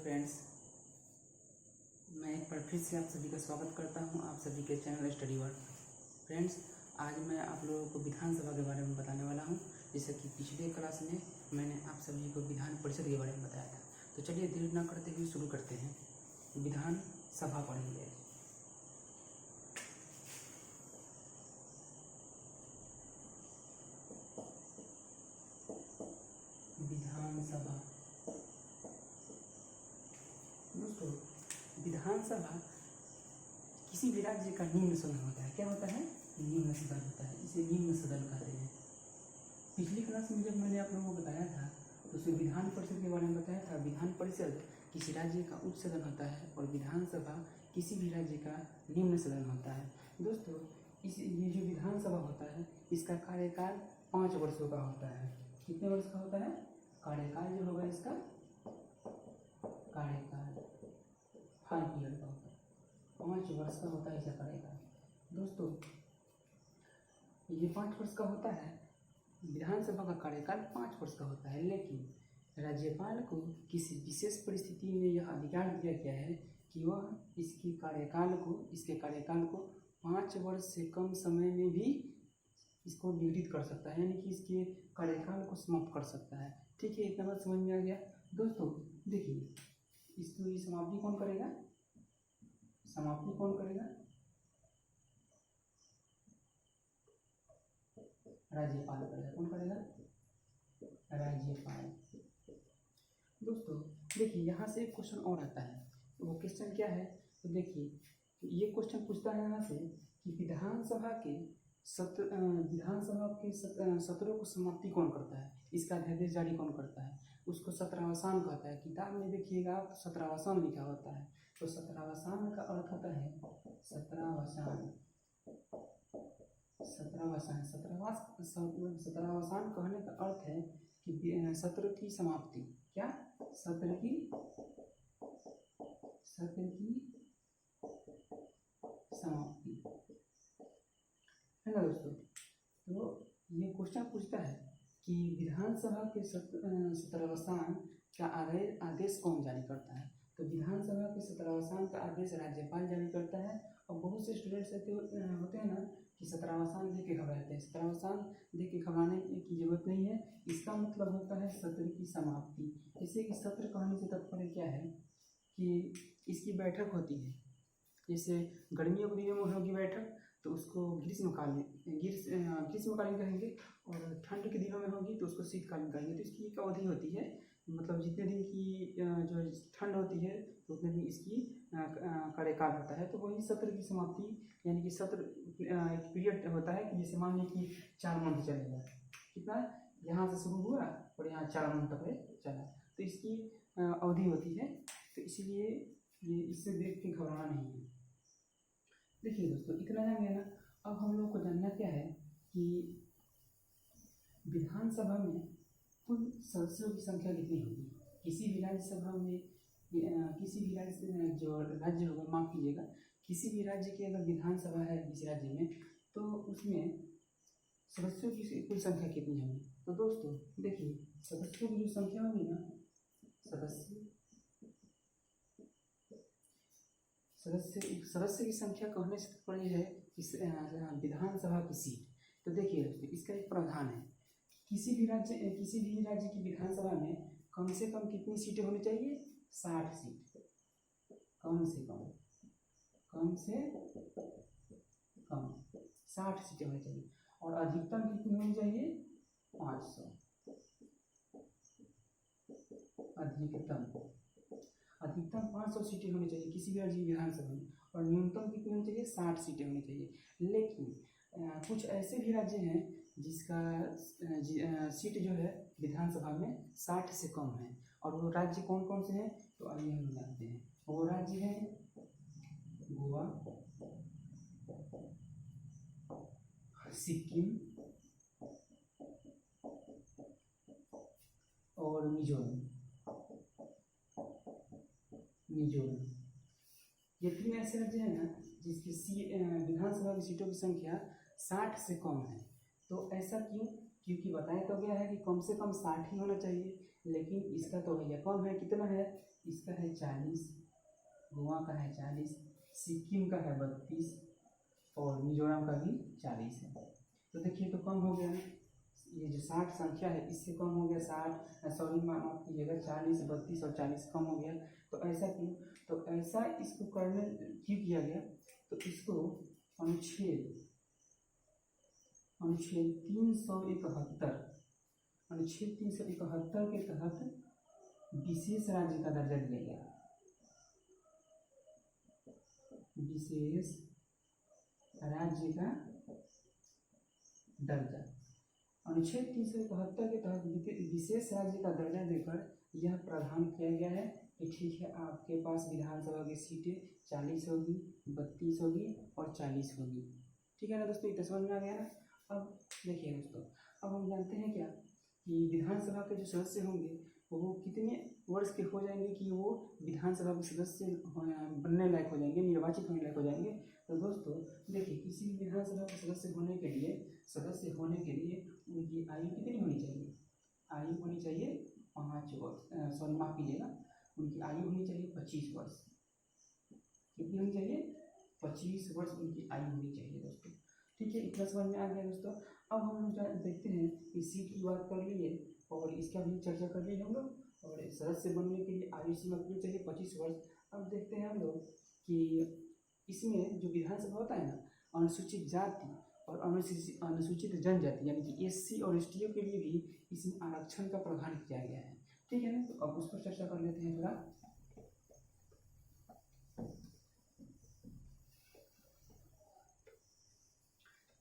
Friends, मैं एक बार फिर से आप सभी का स्वागत करता हूं आप सभी के चैनल स्टडी वर्ल्ड। फ्रेंड्स, आज मैं आप लोगों को विधानसभा के बारे में बताने वाला हूं, जैसे कि पिछले क्लास में मैंने आप सभी को विधान परिषद के बारे में बताया था। तो चलिए देर न करते हुए शुरू करते हैं। विधानसभा पढ़ेंगे। विधानसभा दोस्तों, विधानसभा किसी भी राज्य का निम्न सदन होता है। क्या होता है? निम्न सदन होता है। इसे निम्न सदन कहते हैं। पिछली क्लास में जब मैंने आप लोगों को बताया था तो उसमें विधान परिषद के बारे में बताया था। विधान परिषद किसी राज्य का उच्च सदन होता है और विधानसभा किसी भी राज्य का निम्न सदन होता है। दोस्तों, ये जो विधानसभा होता है इसका कार्यकाल 5 वर्षों का होता है। कितने वर्ष का होता है? कार्यकाल जो होगा इसका कार्यकाल 5 ईयर का होता है। 5 वर्ष का होता है इसका कार्यकाल। दोस्तों, ये 5 वर्ष का होता है। विधानसभा का कार्यकाल 5 वर्ष का होता है, लेकिन राज्यपाल को किसी विशेष परिस्थिति में यह अधिकार दिया गया है कि वह इसके कार्यकाल को 5 वर्ष से कम समय में भी इसको विघटित कर सकता है, यानी कि इसके कार्यकाल को समाप्त कर सकता है। ठीक है, इतना बात समझ में आ गया। दोस्तों देखिए, इसकी समाप्ति कौन करेगा? समाप्ति कौन करेगा? राज्यपाल करेगा। कौन करेगा? राज्यपाल। दोस्तों देखिए, यहाँ से एक क्वेश्चन और आता है। तो वो क्वेश्चन क्या है? तो देखिए, ये क्वेश्चन पूछता है यहाँ से कि विधानसभा के सत्रों को समाप्ति कौन करता है? इसका अध्यादेश जारी कौन करता है? उसको सत्रावसान कहता है। किताब में देखिएगा आप सत्रावसान लिखा होता है। तो सत्रावसान का अर्थ होता है सत्रावसान कहने का अर्थ है कि सत्र की समाप्ति। क्या? सत्र की समाप्ति है ना दोस्तों। तो ये क्वेश्चन पूछता है कि विधानसभा के सत्रावसान का आदेश कौन जारी करता है? तो विधानसभा के सत्रावसान का आदेश राज्यपाल जारी करता है। और बहुत से स्टूडेंट्स ऐसे होते हैं ना कि सत्रावसान दे के घबराते हैं। सत्रावसान दे के घबराने की जरूरत नहीं है। इसका मतलब होता है सत्र की समाप्ति। जैसे कि सत्र कहने से तात्पर्य क्या है कि इसकी बैठक होती है। जैसे गर्मियों के दिनों में होगी बैठक तो उसको ग्रीष्मकालीन कहेंगे, और ठंड के दिनों में होगी तो उसको शीतकालीन कहेंगे। तो इसकी एक अवधि होती है, मतलब जितने दिन की जो ठंड होती है तो उतने दिन इसकी कार्यकाल होता है। तो वही सत्र की समाप्ति, यानी कि सत्र एक पीरियड होता है कि जैसे मान लीजिए कि 4 मंथ चलेगा। कितना? यहाँ से शुरू हुआ और यहाँ 4 मंथ तक चला, तो इसकी अवधि होती है। तो इसीलिए ये इससे देख के घबराना नहीं है। देखिए दोस्तों, इतना जान गया ना। अब हम लोग को जानना क्या है कि विधानसभा में कुल सदस्यों की संख्या कितनी होगी? किसी भी राज्यसभा में किसी भी राज्य जो राज्य होगा, माफ कीजिएगा, किसी भी राज्य की अगर विधानसभा है किसी राज्य में, तो उसमें सदस्यों की कुल संख्या कितनी होगी? तो दोस्तों देखिए, सदस्यों की जो संख्या होगी ना, सदस्य की संख्या कहने से तात्पर्य है विधानसभा की सीट। तो देखिए दोस्तों, इसका एक प्रावधान है। किसी भी राज्य की विधानसभा में कम से कम कितनी सीटें होनी चाहिए? 60 सीट। कम से कम 60 सीटें होनी चाहिए। और अधिकतम कितनी होनी चाहिए? 500। अधिकतम 500 सीटें होनी चाहिए किसी भी राज्य की विधानसभा में। और न्यूनतम कितनी होनी चाहिए? 60 सीटें होनी चाहिए। लेकिन कुछ ऐसे भी राज्य हैं जिसका सीट जो है विधानसभा में 60 से कम है। और वो राज्य कौन कौन से हैं? तो आइए हम जानते हैं। वो राज्य है गोवा, सिक्किम और मिजोरम। ये 3 ऐसे राज्य हैं ना जिसकी विधानसभा की सीटों की संख्या 60 से कम है। तो ऐसा क्यों? क्योंकि बताया तो गया है कि कम से कम 60 ही होना चाहिए, लेकिन इसका तो भैया कम है। कितना है? इसका है 40, गोवा का है 40, सिक्किम का है 32 और मिजोरम का भी 40 है। तो देखिए तो कम हो गया ना, ये जो 60 संख्या है इससे कम हो गया। 60 सॉरी माफ कीजिएगा 40, 32 और 40 कम हो गया। तो ऐसा क्यों? तो ऐसा इसको करने क्यों किया गया? तो इसको अनुच्छेद 371 अनुच्छेद 371 के तहत विशेष राज्य का दर्जा दिया गया। विशेष राज्य का दर्जा अनुच्छेद 371 के तहत विशेष राज्य का दर्जा देकर यह प्रावधान किया गया है कि ठीक है, आपके पास विधानसभा की सीटें 40 होगी, 32 होगी और 40 होगी। ठीक है ना दोस्तों, इतना समझ में आ गया ना। अब देखिए दोस्तों, अब हम जानते हैं क्या कि विधानसभा के जो सदस्य होंगे वो कितने वर्ष के हो जाएंगे कि वो विधानसभा के सदस्य बनने लायक हो जाएंगे, निर्वाचित होने लायक हो जाएंगे। तो दोस्तों देखिए, किसी भी विधानसभा के सदस्य होने के लिए उनकी आयु कितनी होनी चाहिए? आयु होनी चाहिए 5 वर्ष, सॉरी माफ कीजिएगा, उनकी आयु होनी चाहिए 25 वर्ष। कितनी होनी चाहिए? 25 वर्ष उनकी आयु होनी चाहिए दोस्तों। ठीक है, इतना समझ में आ गया दोस्तों। अब हम लोग देखते हैं कि सीट की बात कर लिए और इसका भी चर्चा कर लिए हम लोग, और सदस्य बनने के लिए आयु सीमा कितनी चाहिए? 25 वर्ष। अब देखते हैं हम लोग कि इसमें जो विधानसभा होता है ना, अनुसूचित जाति और अनुसूचित जनजाति यानी कि SC और ST के लिए भी इसमें आरक्षण का प्रावधान किया गया है। ठीक है ना, तो अब उस पर चर्चा कर लेते हैं थोड़ा।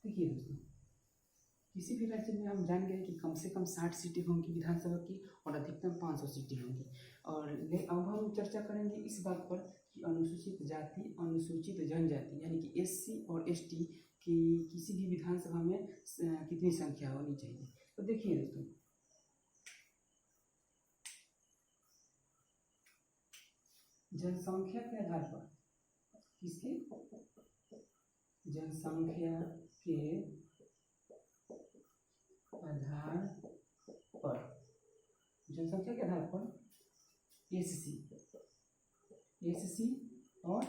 देखिए दोस्तों, किसी भी राज्य में हम जान गए कि कम से कम 60 सीटें होंगी विधानसभा की और अधिकतम 500 सीटें होंगी। और अब हम चर्चा करेंगे इस बात पर कि अनुसूचित जाति, अनुसूचित जनजाति यानी कि SC और ST की किसी भी विधानसभा में कितनी संख्या होनी चाहिए। तो देखिए दोस्तों, जनसंख्या के आधार पर, किसके? जनसंख्या के आधार पर, जनसंख्या के आधार पर SC और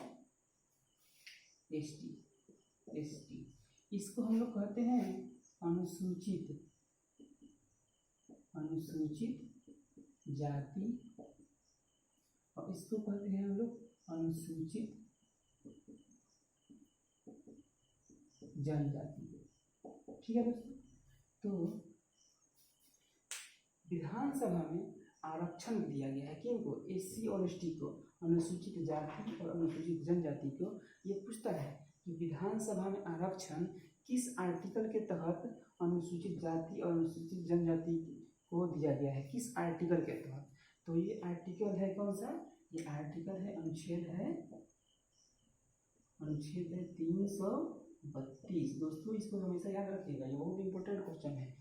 ST इसको हम लोग कहते हैं अनुसूचित जाति और इसको कहते हैं हम लोग अनुसूचित जनजाति। ठीक है दोस्तों, तो विधानसभा में आरक्षण दिया गया है किनको? SC और ST को, अनुसूचित जाति और अनुसूचित जनजाति को। ये पूछता है कि विधानसभा में आरक्षण किस आर्टिकल के तहत अनुसूचित जाति और अनुसूचित जनजाति को दिया गया है, किस आर्टिकल के तहत? तो ये आर्टिकल है कौन सा? ये आर्टिकल है अनुच्छेद है 332। दोस्तों इसको हमेशा याद रखिएगा, ये बहुत इंपॉर्टेंट क्वेश्चन है।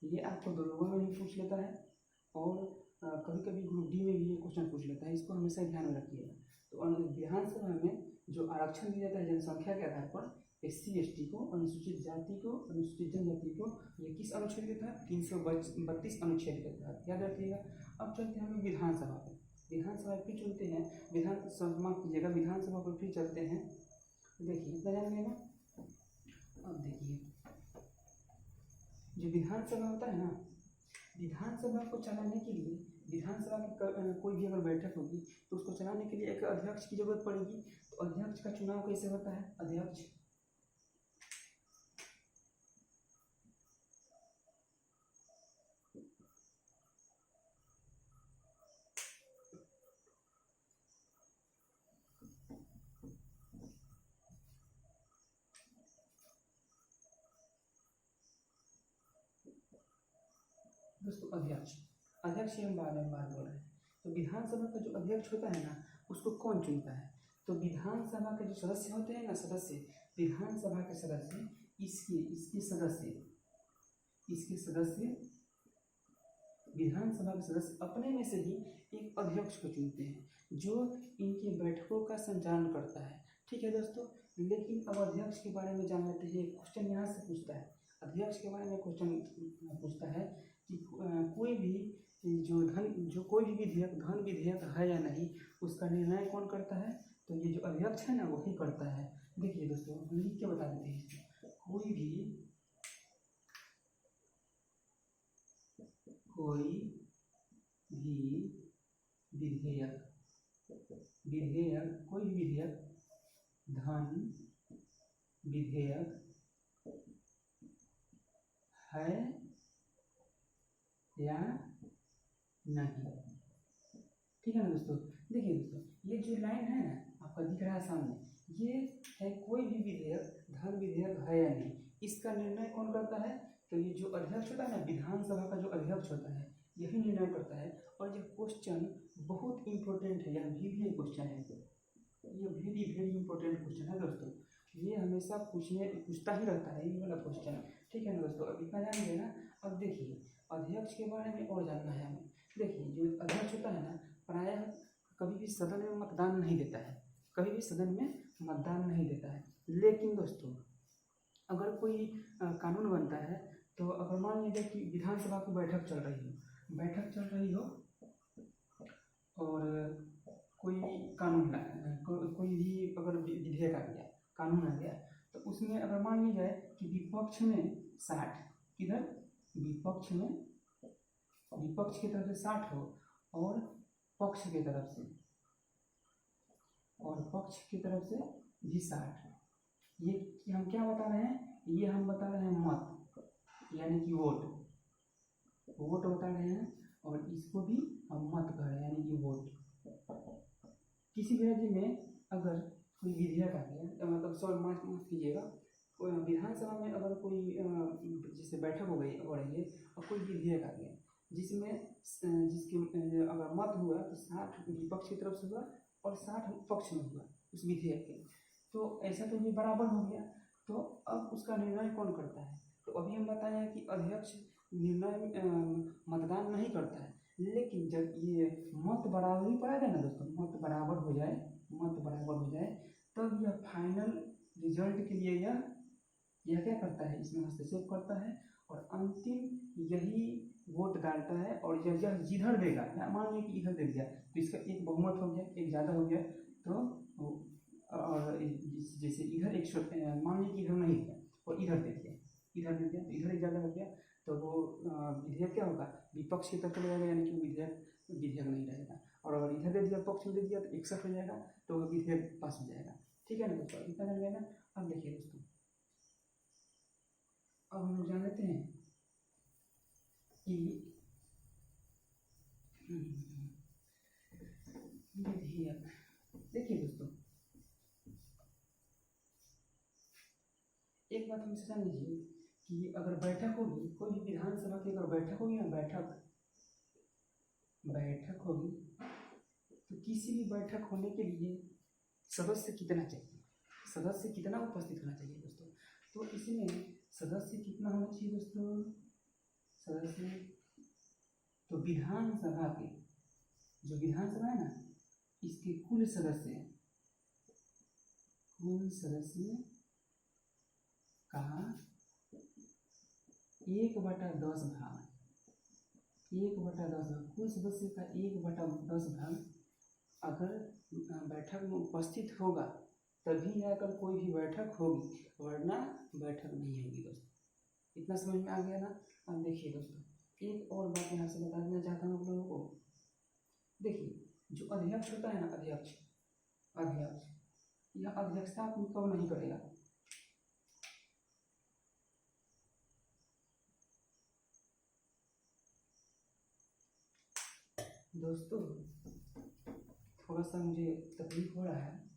ये आपको दरोगा में भी पूछ लेता है और कभी कभी ग्रुप डी में भी ये क्वेश्चन पूछ लेता है, इसको हमेशा ध्यान में रखिएगा। तो विधानसभा में जो आरक्षण दिया जाता है जनसंख्या के आधार पर SC ST को, अनुसूचित जाति को, अनुसूचित जनजाति को, ये किस अनुच्छेद के तहत? 332 अनुच्छेद के तहत, याद रखिएगा। अब चलते हैं हम लोग विधानसभा पर। विधानसभा फिर चलते हैं, विधानसभा कीजिएगा, विधानसभा पर फिर चलते हैं। देखिए इतना जान लेना। अब देखिए, जो विधानसभा होता है ना, विधानसभा को चलाने के लिए, विधानसभा की कोई भी अगर बैठक होगी तो उसको चलाने के लिए एक अध्यक्ष की जरूरत पड़ेगी। तो अध्यक्ष का चुनाव कैसे होता है? अध्यक्ष दोस्तों, अध्यक्ष ही हम बार बोल रहे हैं। तो विधानसभा का जो अध्यक्ष होता है ना, उसको कौन चुनता है? तो विधानसभा के जो सदस्य होते हैं ना, विधानसभा के सदस्य, इसके सदस्य विधानसभा के सदस्य अपने में से ही एक अध्यक्ष को चुनते हैं जो इनकी बैठकों का संचालन करता है। ठीक है दोस्तों, लेकिन अब अध्यक्ष के बारे में जान लेते हैं। क्वेश्चन यहाँ से पूछता है, अध्यक्ष के बारे में क्वेश्चन पूछता है कि कोई भी कोई भी विधेयक धन विधेयक है या नहीं, उसका निर्णय कौन करता है? तो ये जो अध्यक्ष है ना वही करता है। देखिए दोस्तों, हम लिख के बता देते हैं। कोई भी विधेयक कोई भी विधेयक धन विधेयक है या नहीं, ठीक है ना दोस्तों। देखिए दोस्तों, ये जो लाइन है ना आपका दिख रहा है सामने, ये है कोई भी विधेयक धन विधेयक है या नहीं, इसका निर्णय कौन करता है? तो ये जो अध्यक्ष होता है ना, विधानसभा का जो अध्यक्ष होता है, यही निर्णय करता है। और ये क्वेश्चन बहुत इंपॉर्टेंट है, यह भी क्वेश्चन है, ये वेरी इंपॉर्टेंट क्वेश्चन है दोस्तों। ये हमेशा पूछता ही रहता है ये वाला क्वेश्चन, ठीक है ना दोस्तों। अब इतना जान गए ना। अब देखिए अध्यक्ष के बारे में और जानना है हमें। देखिए जो अध्यक्ष होता है ना, प्रायः कभी भी सदन में मतदान नहीं देता है, कभी भी सदन में मतदान नहीं देता है। लेकिन दोस्तों अगर कोई कानून बनता है, तो अगर मान लीजिए कि विधानसभा की बैठक चल रही हो और कोई कानून कोई भी अगर विधेयक आ गया, कानून आ गया, तो उसमें अगर मान ली जाए कि विपक्ष में 60, किधर विपक्ष की तरफ से 60 हो और पक्ष की तरफ से भी 60, ये हम क्या बता रहे हैं? ये हम बता रहे हैं मत, यानी कि वोट बता रहे हैं, और इसको भी हम मत कह रहे हैं, यानी कि वोट। किसी भी राज्य में अगर कोई विधेयक आ गया, मतलब सॉरी माफ कीजिएगा, विधानसभा में अगर कोई जैसे बैठक हो गई और कोई विधेयक आ गया जिसके अगर मत हुआ तो 60 विपक्ष की तरफ से हुआ और 60 पक्ष में हुआ उस विधेयक के, तो ऐसा तो ये बराबर हो गया। तो अब उसका निर्णय कौन करता है? तो अभी हम बताए हैं कि अध्यक्ष निर्णय मतदान नहीं करता है, लेकिन जब ये मत बराबरी पड़ेगा ना दोस्तों, मत बराबर हो जाए तब यह फाइनल रिजल्ट के लिए यह क्या करता है? इसमें हस्तक्षेप करता है और अंतिम यही वोट डालता है। और यह जिधर देगा, मान लीजिए कि इधर दे दिया तो इसका एक बहुमत हो गया, एक ज़्यादा हो गया, तो और जैसे इधर एक मान लीजिए कि इधर नहीं दिया और इधर दे दिया तो इधर एक ज़्यादा हो गया, तो वो विधेयक क्या होगा? विपक्ष की तरफ चला जाएगा, यानी कि विधेयक नहीं रहेगा। और अगर इधर दे दिया, पक्ष में दे दिया, तो 61 हो जाएगा, तो विधेयक पास हो जाएगा, ठीक है ना दोस्तों। इतना जान गया ना। अब देखिए दोस्तों, अब हम लोग जान लेते हैं कि विधेयक। देखिए दोस्तों, एक बात हमसे जान लीजिए कि अगर बैठक होगी, कोई भी विधानसभा की अगर बैठक होगी ना, बैठक होगी, तो किसी भी बैठक होने के लिए सदस्य कितना चाहिए? सदस्य कितना उपस्थित होना चाहिए दोस्तों? तो इसमें सदस्य कितना होना चाहिए दोस्तों? सदस्य तो विधानसभा के जो विधानसभा है ना, इसके कुल सदस्य का 1/10 भाग, कुल सदस्य का 1/10 भाग अगर बैठक में उपस्थित होगा तभी जाकर कोई भी बैठक होगी, वरना बैठक नहीं होगी दोस्तों। इतना समझ में आ गया ना। अब देखिए दोस्तों, एक और बात यहाँ से बता देना चाहता हूँ आप लोगों को। देखिए जो अध्यक्ष होता है ना, अध्यक्ष यह अध्यक्षता अपनी कब नहीं करेगा? दोस्तों थोड़ा सा मुझे तकलीफ हो रहा है,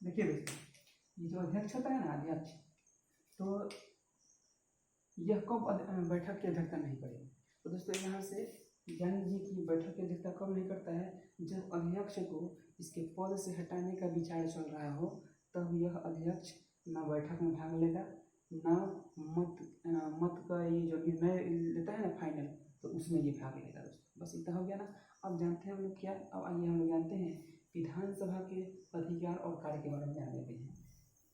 देखिए दोस्तों, ये जो अध्यक्ष होता है ना, अध्यक्ष, तो यह कब बैठक की अध्यक्षता नहीं करेगा? तो दोस्तों यहाँ से जान लीजिए कि बैठक की अध्यक्षता कब नहीं करता है? जब अध्यक्ष को इसके पद से हटाने का विचार चल रहा हो, तब यह अध्यक्ष न बैठक में भाग लेगा, न मत का ये जो निर्णय लेता है ना फाइनल, तो उसमें ये भाग लेगा दोस्तों। बस इतना हो गया ना। अब जानते हैं हम लोग क्या, अब आइए हम लोग जानते हैं विधानसभा के अधिकार और कार्य के बारे में जान लेते हैं।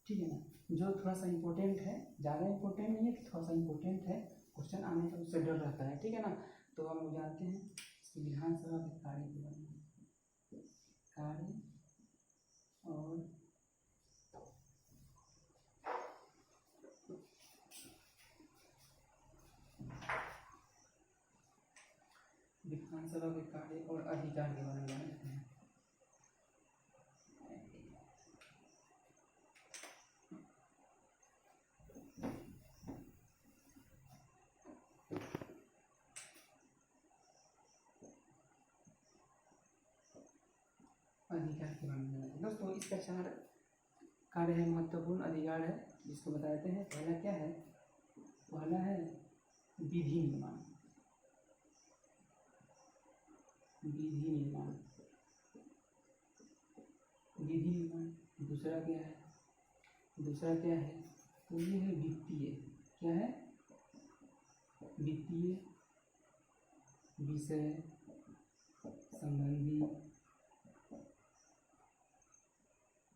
ठीक है ना, जो थोड़ा सा इम्पोर्टेंट है, ज़्यादा इम्पोर्टेंट नहीं है, थोड़ा सा इम्पोर्टेंट है, क्वेश्चन आने का उससे डर रहता है। ठीक है ना, तो हम लोग जानते हैं विधानसभा के कार्य के बारे में, कार्य और विधानसभा के कार्य और अधिकार के बारे में जानते हैं। अधिकार के बारे में जानते हैं दोस्तों। इसका 4 कार्य है, महत्वपूर्ण अधिकार है, जिसको बता देते हैं। पहला क्या है, पहला है विधि निर्माण, विधि निर्माण, विधि निर्माण। दूसरा क्या है, दूसरा क्या है, तो ये है वित्तीय, क्या है, वित्तीय विषय संबंधी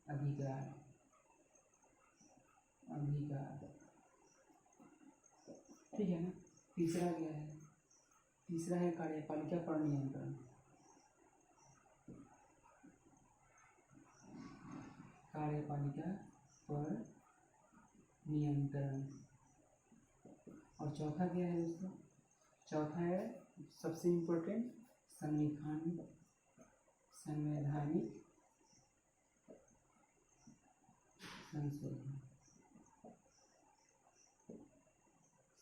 अधिकार, अधिकार। ठीक है ना। तीसरा क्या है, तीसरा है कार्यपालिका पर नियंत्रण, कार्यपालिका पर नियंत्रण। और चौथा क्या है दोस्तों, चौथा है सबसे इम्पोर्टेंट संवैधानिक, संवैधानिक संशोधन,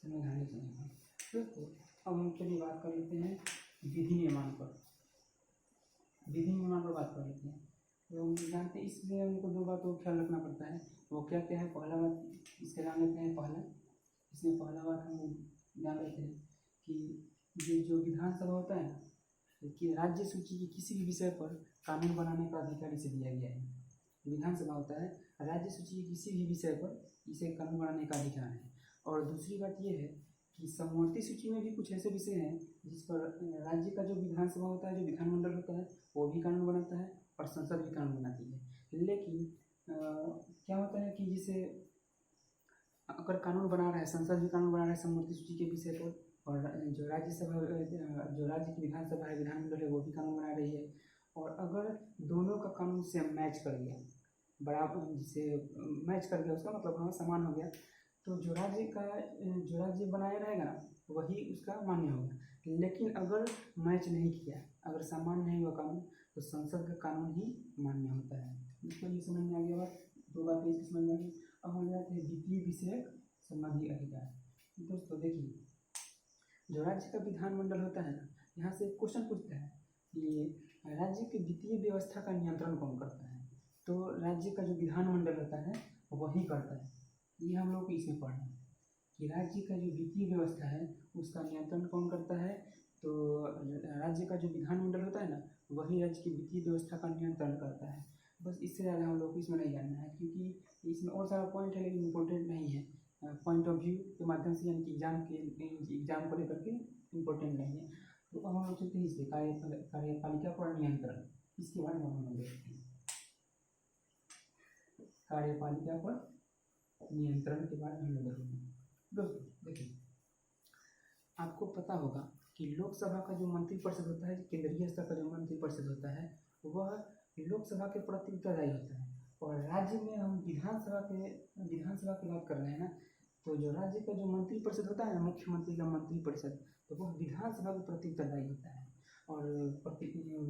संवैधानिक संशोधन। दोस्तों अब हम चलिए बात कर लेते हैं विधि निर्माण पर, विधि निर्माण पर बात कर लेते हैं। तो हम जानते हैं, इसलिए हमको 2 बातों को ख्याल रखना पड़ता है। वो क्या क्या है, पहला बात इसके जान लेते हैं। पहला, इसमें पहला बात हम जान लेते हैं कि ये जो विधानसभा होता है ना, कि राज्य सूची के किसी भी विषय पर कानून बनाने का अधिकार इसे दिया गया है। विधानसभा होता है, राज्य सूची के किसी भी विषय पर इसे कानून बनाने का अधिकार है। और दूसरी बात ये है कि समवर्ती सूची में भी कुछ ऐसे विषय हैं जिस पर राज्य का जो विधानसभा होता है, जो विधानमंडल होता है, वो भी कानून बनाता है और संसद भी कानून बनाती है। लेकिन क्या होता है कि जिसे अगर कानून बना रहा है, संसद भी कानून बना रहा है समवर्ती सूची के विषय पर, और जो राज्यसभा, जो राज्य की विधानसभा है, विधानमंडल है, वो भी कानून बना रही है। और अगर दोनों का कानून से मैच कर गया, बराबर जिसे मैच कर गया, उसका मतलब हाँ समान हो गया, तो जो राज्य बनाया रहेगा ना, वही उसका मान्य होगा। लेकिन अगर मैच नहीं किया, अगर समान नहीं हुआ कानून, तो संसद का कानून ही मान्य होता है। इसको ये समझ में आ गया बात, 2 बातें इसकी समझ में आ गई। अब हम जाते हैं वित्तीय विषयक संबंधी अधिकार। दोस्तों देखिए, जो राज्य का विधानमंडल होता है ना, यहाँ से क्वेश्चन पूछता है कि राज्य की वित्तीय व्यवस्था का नियंत्रण कौन करता है, तो राज्य का जो विधानमंडल होता है वही करता है। ये हम लोग को इसमें पढ़ना है कि राज्य का जो वित्तीय व्यवस्था है उसका नियंत्रण कौन करता है, तो राज्य का जो विधानमंडल होता है ना, वही राज्य की वित्तीय व्यवस्था का नियंत्रण करता है। बस इससे ज़्यादा हम लोग को इसमें नहीं जानना है, क्योंकि इसमें और सारा पॉइंट है लेकिन इम्पोर्टेंट नहीं है। पॉइंट ऑफ व्यू के माध्यम से, यानी कि एग्जाम को लेकर के इम्पोर्टेंट नहीं है। तो अब हम लोग चलते हैं इसलिए कार्यपालिका पर नियंत्रण, इसके बारे में हम लोग देखते हैं। कार्यपालिका पर नियंत्रण के बारे में हम लोग देखेंगे। दोस्तों देखिए, आपको पता होगा कि लोकसभा का जो मंत्रिपरिषद होता है, केंद्रीय स्तर का जो मंत्रिपरिषद होता है, वह लोकसभा के प्रति उत्तरदायी होता है। और राज्य में हम विधानसभा की बात कर रहे हैं ना, तो जो राज्य का जो मंत्रिपरिषद होता है ना, मुख्यमंत्री का मंत्रिपरिषद, तो वह विधानसभा के प्रति उत्तरदायी होता है। और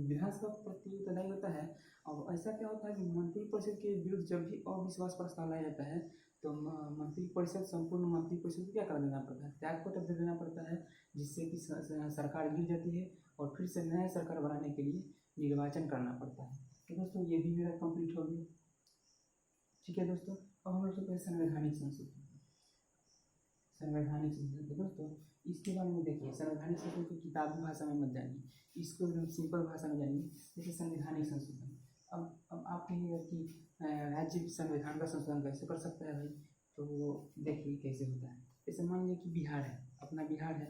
विधानसभा के प्रति उत्तरदायी होता है। अब ऐसा क्या होता है कि मंत्रिपरिषद के विरुद्ध जब भी अविश्वास प्रस्ताव लाया जाता है, तो मंत्रिपरिषद, संपूर्ण मंत्रिपरिषद को क्या कर देना पड़ता है, त्यागपत्र दे देना पड़ता है, जिससे कि सरकार गिर जाती है और फिर से नया सरकार बनाने के लिए निर्वाचन करना पड़ता है। तो दोस्तों ये भी मेरा कंप्लीट हो गया। ठीक है दोस्तों, अब हम लोग चलते हैं संवैधानिक संशोधन। संवैधानिक संशोधन दोस्तों, इसके बारे में देखिए, संवैधानिक संशोधन की किताबी भाषा में मत जानिए, इसको सिंपल भाषा में जानिए। जैसे संवैधानिक संशोधन, अब आप कहिएगा कि राज्य संविधान का संशोधन कैसे कर सकता है भाई, तो देखिए कैसे होता है। जैसे मान लीजिए कि बिहार है, अपना बिहार है,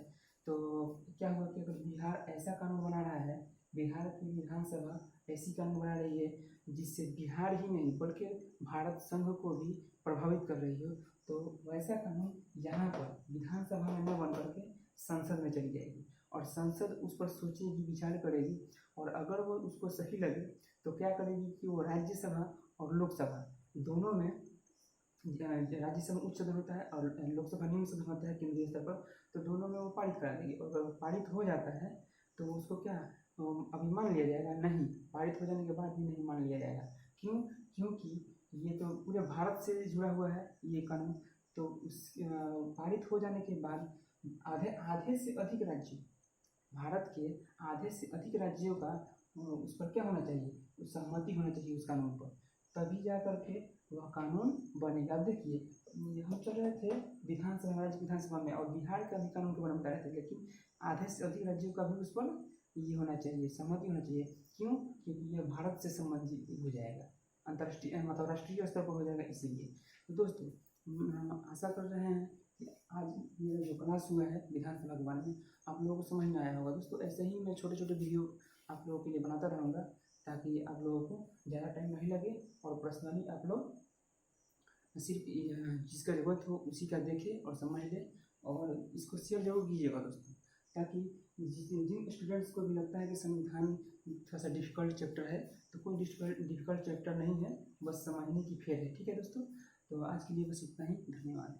तो क्या हुआ कि अगर बिहार ऐसा कानून बना रहा है बिहार की विधानसभा ऐसी कानून बना रही है जिससे बिहार ही नहीं बल्कि भारत संघ को भी प्रभावित कर रही हो, तो वैसा कानून यहाँ पर विधानसभा में न बन करके संसद में चली जाएगी और संसद उस पर सोचेगी, विचार करेगी, और अगर वो उसको सही लगे तो क्या करेगी कि वो राज्यसभा और लोकसभा दोनों में, राज्यसभा उच्च सदन होता है और लोकसभा निम्न सदन होता है केंद्रीय स्तर पर, तो दोनों में वो पारित करा देगी। और अगर पारित हो जाता है तो उसको क्या अभी मान लिया जाएगा? नहीं, पारित हो जाने के बाद भी नहीं मान लिया जाएगा। क्यों? क्योंकि ये तो पूरे भारत से जुड़ा हुआ है ये कानून। तो उस पारित हो जाने के बाद आधे से अधिक राज्य, भारत के आधे से अधिक राज्यों का उस पर क्या होना चाहिए? सहमति होना चाहिए उस कानून पर, तभी जा करके वह कानून बनेगा। अब देखिए हम चल रहे थे विधानसभा, राज्य विधानसभा में, और बिहार का भी कानून के बारे में बता रहे थे, लेकिन आधे से अधिक राज्यों का भी उस पर ये होना चाहिए, सहमति होना चाहिए। क्यों? क्योंकि यह भारत से संबंधित हो जाएगा, अंतर्राष्ट्रीय मतलब राष्ट्रीय स्तर पर हो जाएगा, इसीलिए। तो दोस्तों आशा कर रहे हैं कि आज मेरा जो क्लास हुआ है विधानसभा के बारे में आप लोगों को समझ में आया होगा। दोस्तों ऐसे ही मैं छोटे छोटे वीडियो आप लोगों के लिए बनाता रहूँगा ताकि आप लोगों को ज़्यादा टाइम नहीं लगे, और पर्सनली आप लोग सिर्फ जिसका ज़रूरत हो उसी का देखें और समझ लें, और इसको शेयर जरूर कीजिएगा दोस्तों, ताकि जिन स्टूडेंट्स को भी लगता है कि संविधान थोड़ा सा डिफ़िकल्ट चैप्टर है, तो कोई डिफ़िकल्ट चैप्टर नहीं है, बस समझने की फेर है। ठीक है दोस्तों, तो आज के लिए बस इतना ही। धन्यवाद।